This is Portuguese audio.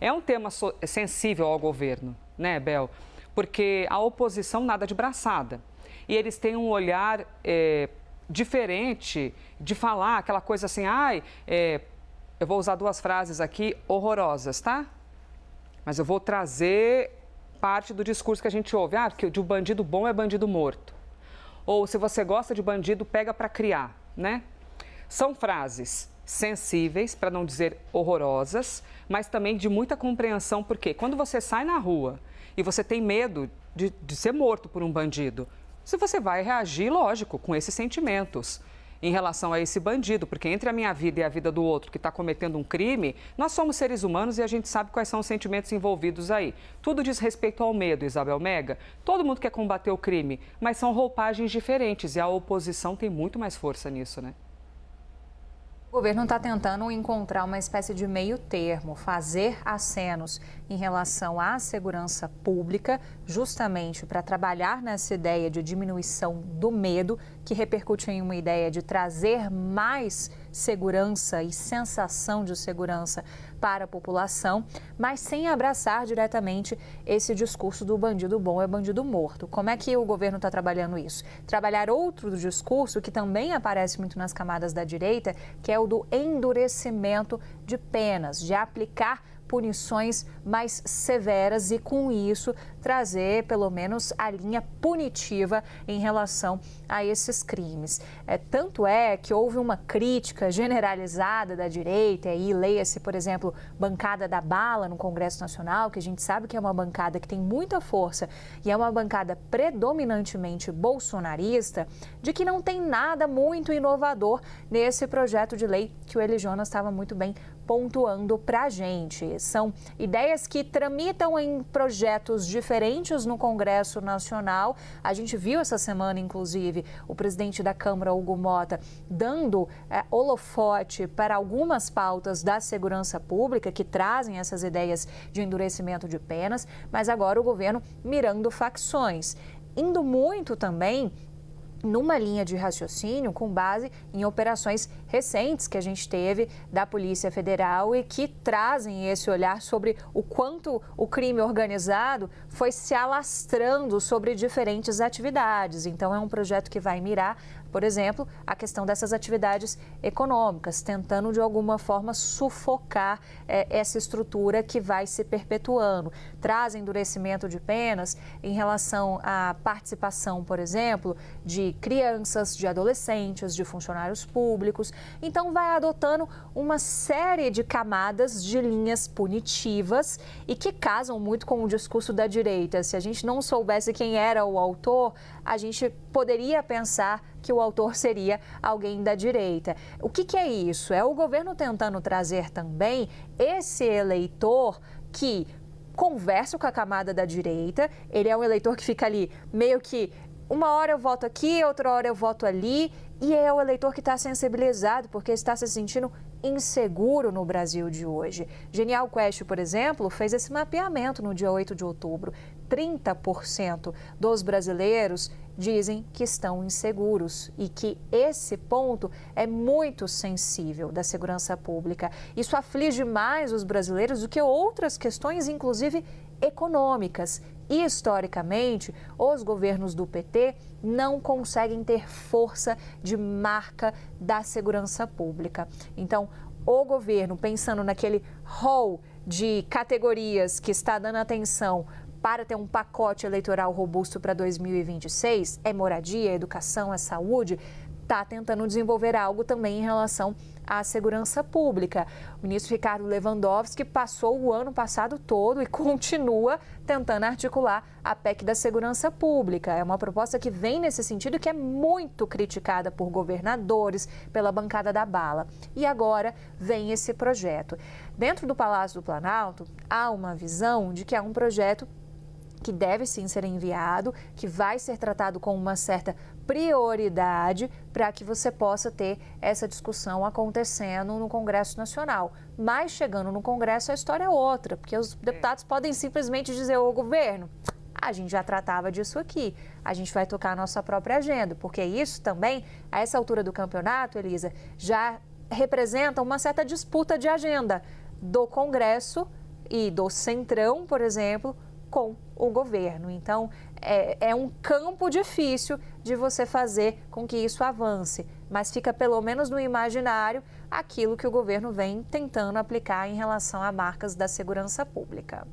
É um tema sensível ao governo, né, Bel? Porque a oposição nada de braçada. E eles têm um olhar diferente de falar aquela coisa assim, eu vou usar duas frases aqui horrorosas, tá? Mas eu vou trazer parte do discurso que a gente ouve, que de um bandido bom é bandido morto. Ou se você gosta de bandido, pega para criar, né? São frases sensíveis, para não dizer horrorosas, mas também de muita compreensão, porque quando você sai na rua e você tem medo de ser morto por um bandido, se você vai reagir, lógico, com esses sentimentos em relação a esse bandido, porque entre a minha vida e a vida do outro que está cometendo um crime, nós somos seres humanos e a gente sabe quais são os sentimentos envolvidos aí. Tudo diz respeito ao medo, Isabel Mega. Todo mundo quer combater o crime, mas são roupagens diferentes e a oposição tem muito mais força nisso, né? O governo está tentando encontrar uma espécie de meio termo, fazer acenos em relação à segurança pública, justamente para trabalhar nessa ideia de diminuição do medo, que repercute em uma ideia de trazer mais segurança e sensação de segurança para a população, mas sem abraçar diretamente esse discurso do bandido bom é bandido morto. Como é que o governo está trabalhando isso? Trabalhar outro discurso que também aparece muito nas camadas da direita, que é o do endurecimento de penas, de aplicar punições mais severas e, com isso, trazer pelo menos a linha punitiva em relação a esses crimes. Tanto é que houve uma crítica generalizada da direita, e aí leia-se, por exemplo, bancada da bala no Congresso Nacional, que a gente sabe que é uma bancada que tem muita força e é uma bancada predominantemente bolsonarista, de que não tem nada muito inovador nesse projeto de lei que o Eli Jonas estava muito bem pontuando para a gente. São ideias que tramitam em projetos diferentes no Congresso Nacional. A gente viu essa semana, inclusive, o presidente da Câmara, Hugo Mota, dando holofote para algumas pautas da segurança pública que trazem essas ideias de endurecimento de penas, mas agora o governo mirando facções, indo muito também numa linha de raciocínio com base em operações recentes que a gente teve da Polícia Federal e que trazem esse olhar sobre o quanto o crime organizado foi se alastrando sobre diferentes atividades. Então, é um projeto que vai mirar, por exemplo, a questão dessas atividades econômicas, tentando de alguma forma sufocar essa estrutura que vai se perpetuando. Traz endurecimento de penas em relação à participação, por exemplo, de crianças, de adolescentes, de funcionários públicos. Então, vai adotando uma série de camadas de linhas punitivas e que casam muito com o discurso da direita. Se a gente não soubesse quem era o autor, a gente poderia pensar que o autor seria alguém da direita. O que é isso? É o governo tentando trazer também esse eleitor que conversa com a camada da direita. Ele é um eleitor que fica ali meio que uma hora eu voto aqui, outra hora eu voto ali, e é o eleitor que está sensibilizado porque está se sentindo inseguro no Brasil de hoje. Genial Quest, por exemplo, fez esse mapeamento no dia 8 de outubro. 30% dos brasileiros dizem que estão inseguros e que esse ponto é muito sensível da segurança pública. Isso aflige mais os brasileiros do que outras questões, inclusive econômicas. E, historicamente, os governos do PT não conseguem ter força de marca da segurança pública. Então, o governo, pensando naquele rol de categorias que está dando atenção para ter um pacote eleitoral robusto para 2026, é moradia, é educação, é saúde, está tentando desenvolver algo também em relação à segurança pública. O ministro Ricardo Lewandowski passou o ano passado todo e continua tentando articular a PEC da segurança pública. É uma proposta que vem nesse sentido, que é muito criticada por governadores, pela bancada da bala. E agora vem esse projeto. Dentro do Palácio do Planalto, há uma visão de que é um projeto que deve sim ser enviado, que vai ser tratado com uma certa prioridade para que você possa ter essa discussão acontecendo no Congresso Nacional. Mas chegando no Congresso a história é outra, porque os deputados podem simplesmente dizer ao governo: a gente já tratava disso aqui, a gente vai tocar a nossa própria agenda, porque isso também, a essa altura do campeonato, Elisa, já representa uma certa disputa de agenda do Congresso e do Centrão, por exemplo, com o governo. Então, é um campo difícil de você fazer com que isso avance, mas fica pelo menos no imaginário aquilo que o governo vem tentando aplicar em relação a marcas da segurança pública.